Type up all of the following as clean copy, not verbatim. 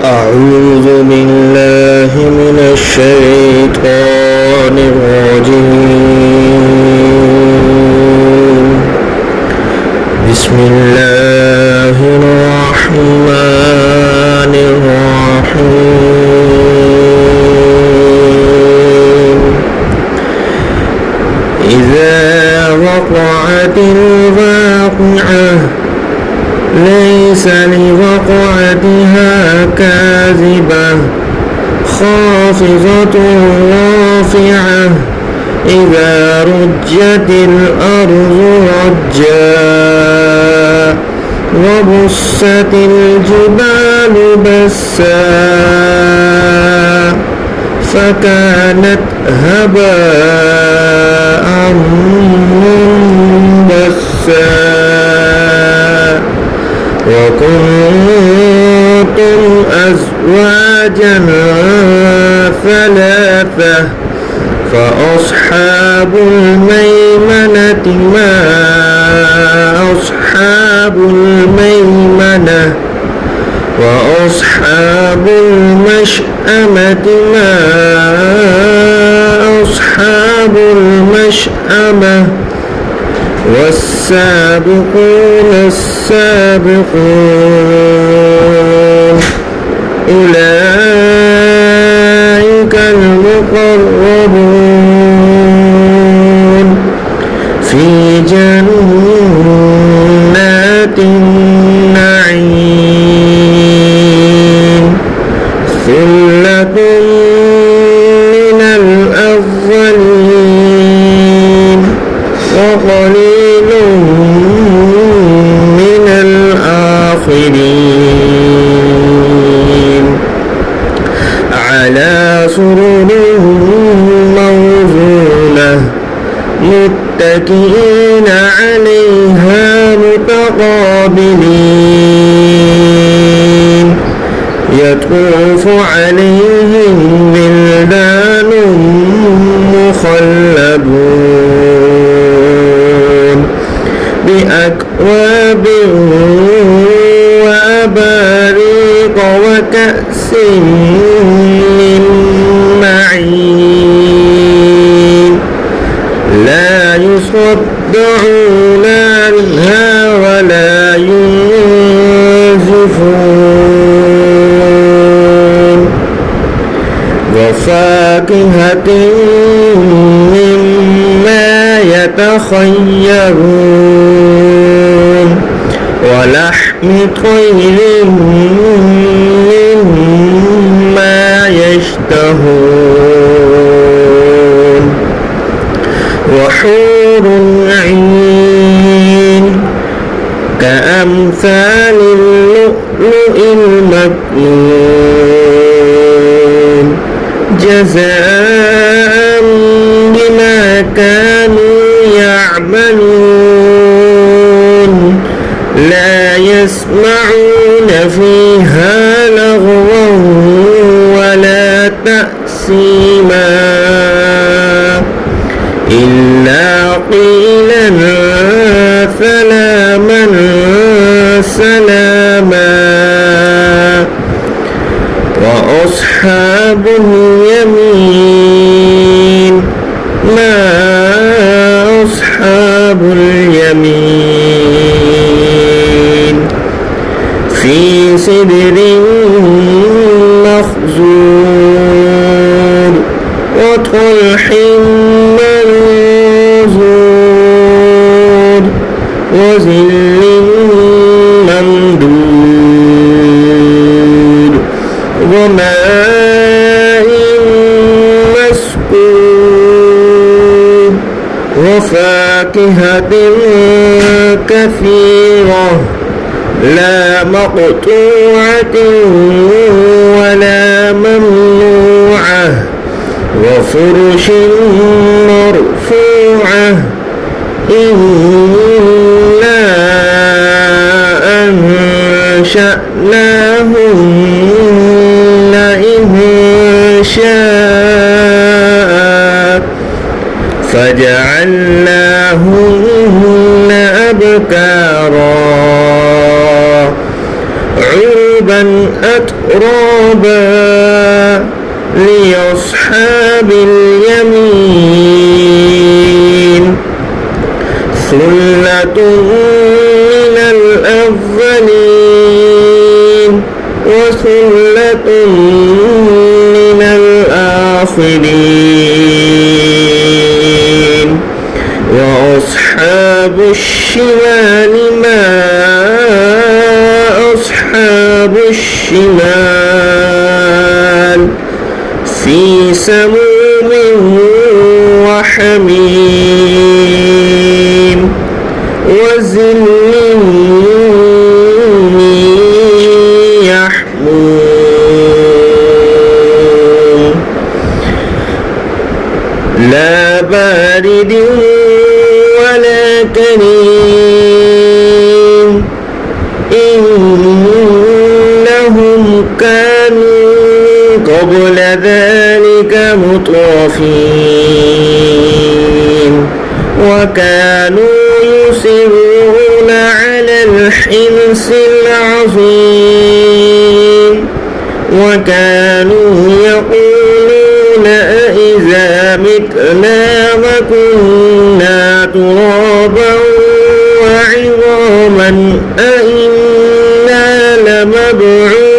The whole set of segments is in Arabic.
أعوذ بالله من الشيطان الرجيم. بسم الله الرحمن الرحيم. إذا وقعت الواقعة ليس لوقعتها كاذبة خافضة رافعة إذا رجت الأرض رجا وبست الجبال بسا فكانت هباء منبثا وكنتم أزواجا ثلاثة فأصحاب الميمنة ما أصحاب الميمنة وأصحاب المشأمة ما أصحاب المشأمة والسابقون السابقون أولئك المقربون في جنات النعيم ثلة من الأولين وقليل من الآخرين على سرر موضونة متكئين عليها متقابلين يطوف عليهم ولدان مخلدون بأكواب وأباريق وكأس من معين لا يصدعون عنها ولا ينزفون وفاكهة مما يتخيرون ولحم طير مما يشتهون وحور عين كأمثال اللؤلؤ المكنون جزاء بما كانوا يعملون لا يسمعون فيها لغوا ولا تأثيما إلا قيلا سلاما سلاما وأصحاب اليمين ما أصحاب اليمين في سدر مخضود وطلح منضود وظل ممدود وماء مسكوب وفاكهة كثيرة لا مقطوعة ولا ممنوعة وفرش مرفوعة إنا أنشأناهن إنشاء فجعلناهن أبكارا عربا عربا أترابا لأصحاب اليمين ثلة من الأولين وثلة من الآخرين وأصحاب الشمال ما أصحاب الشمال في سموم وحميم وظل من يحموم لا بارد ولا كريم إنهم كانوا قبل ذلك مترفين وكانوا يصرون على الحنث العظيم وكانوا يقولون أإذا متنا وكنا ترابا وعظاما أإنا لمبعوثون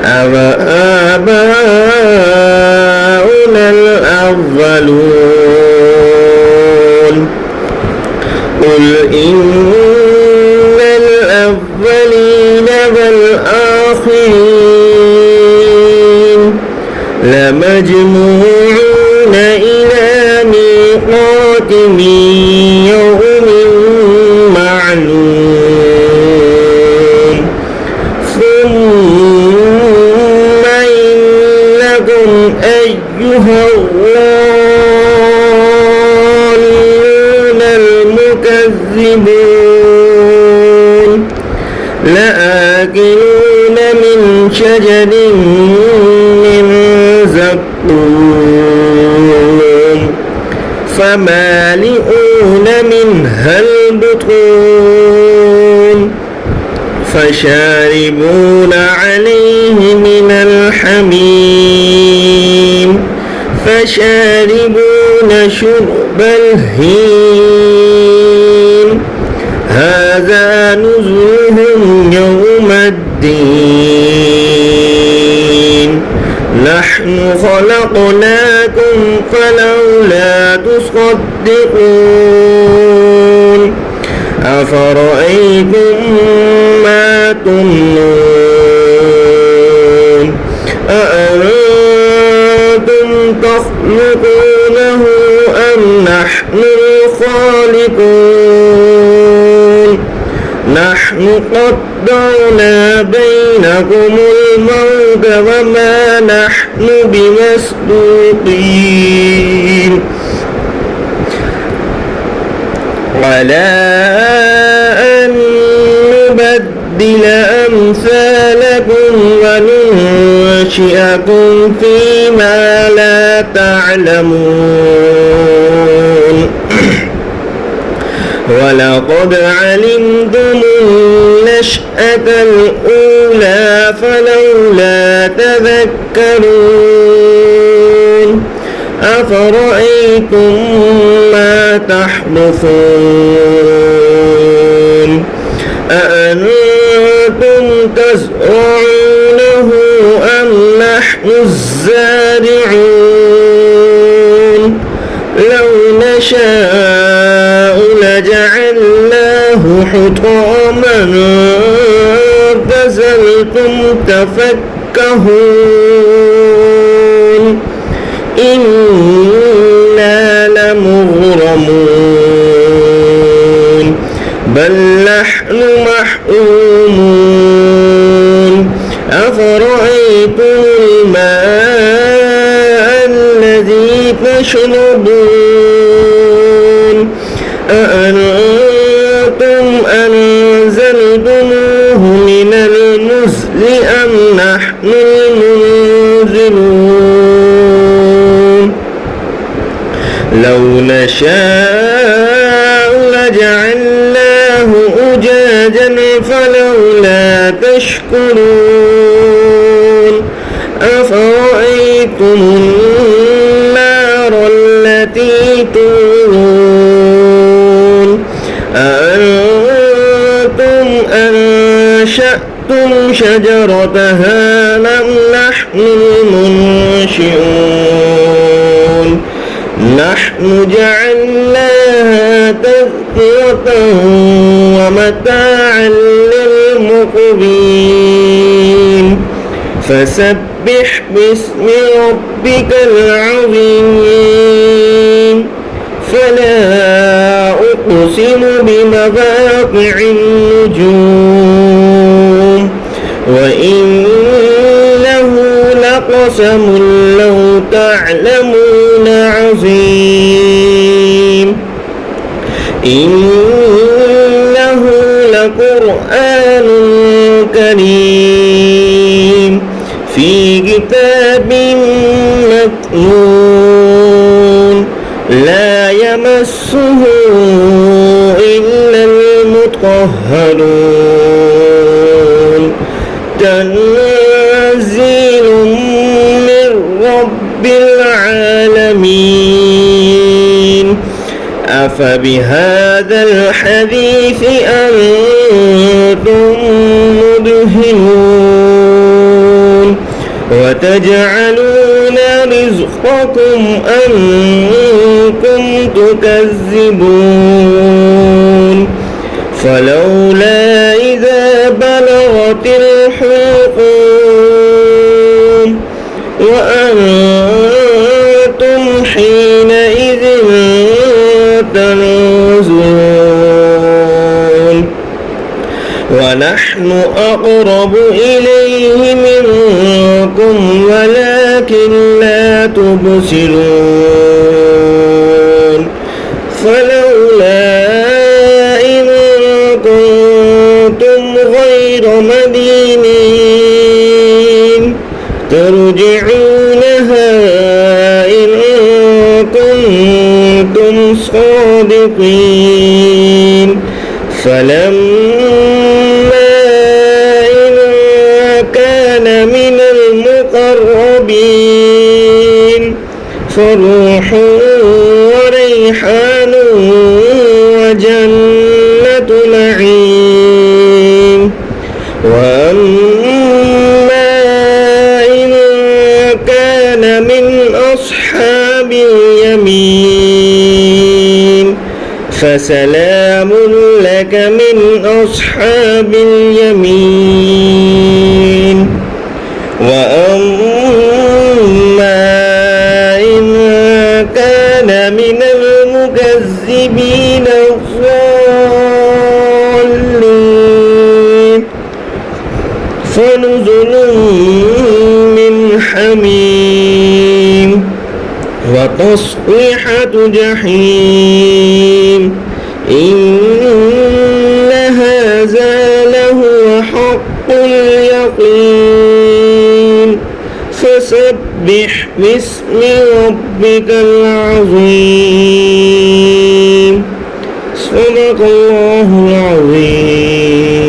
أَوَآبَاؤُنَا الْأَوَّلُونَ قُلْ إِنَّ الْأَوَّلِينَ وَالْآخِرِينَ لَمَجْمُوعُونَ إِلَى مِيقَاتِ يَوْمٍ معلوم ثم إنكم أيها الضالون المكذبون لآكلون من شجر من زقوم فمالئون منها البطون فشاربون عليه من الحميم فشاربون شرب الهيم هذا نزلهم يوم الدين نحن خلقناكم فلولا تصدقون أفرأيتم ما تمنون أأنتم تخلقونه أم نحن الخالقون نحن قدرنا بينكم الموت وما نحن بمسبوقين على أن نبدل أمثالكم وننشئكم فيما لا تعلمون ولقد علمتم النشأة الأولى فلولا تذكرون أفرأيتم ما تحرثون أأنتم تزرعونه أم نحن الزارعون لو نشاء لجعلناه حطاما فظلتم تفكهون إنا لمغرمون بل نحن محرومون أفرأيتم الماء الذي تشربون أأنتم أنزلتموه من المزن أم نحن المنزلون لو نشاء لجعلناه أجاجا تشكرون أفرأيتم النار التي تورون أأنتم أنشأتم شجرتها أم نحن المنشئون نحن جعلناها تذكرة ومتاعا للمقوين فسبح باسم ربك العظيم فلا أقسم بمواقع النجوم وإنه لقسم لو تعلمون عظيم إنه لقرآن كريم في كتاب مكنون لا يمسه إلا المطهرون تنزيل من رب العالمين أفبهذا الحديث أنتم مدهنون وتجعلون رزقكم أنكم تكذبون فلولا إذا بلغت الحلقوم وأنتم حينئذ تنظرون ونحن أقرب إليه منكم ولكن لا تبصرون فلولا إن كنتم غير مدينين ترجعونها إن كنتم صادقين فلما إن كان من المقربين فروح وريحان وجنة نعيم وأما إن كان من أصحاب اليمين فسلام لك من أصحاب اليمين وأما إن كان من المكذبين الضالين فنزل من حميم وتصليحة جحيم إن هذا لهو حق اليقين فسبح باسم ربك العظيم صدق الله العظيم.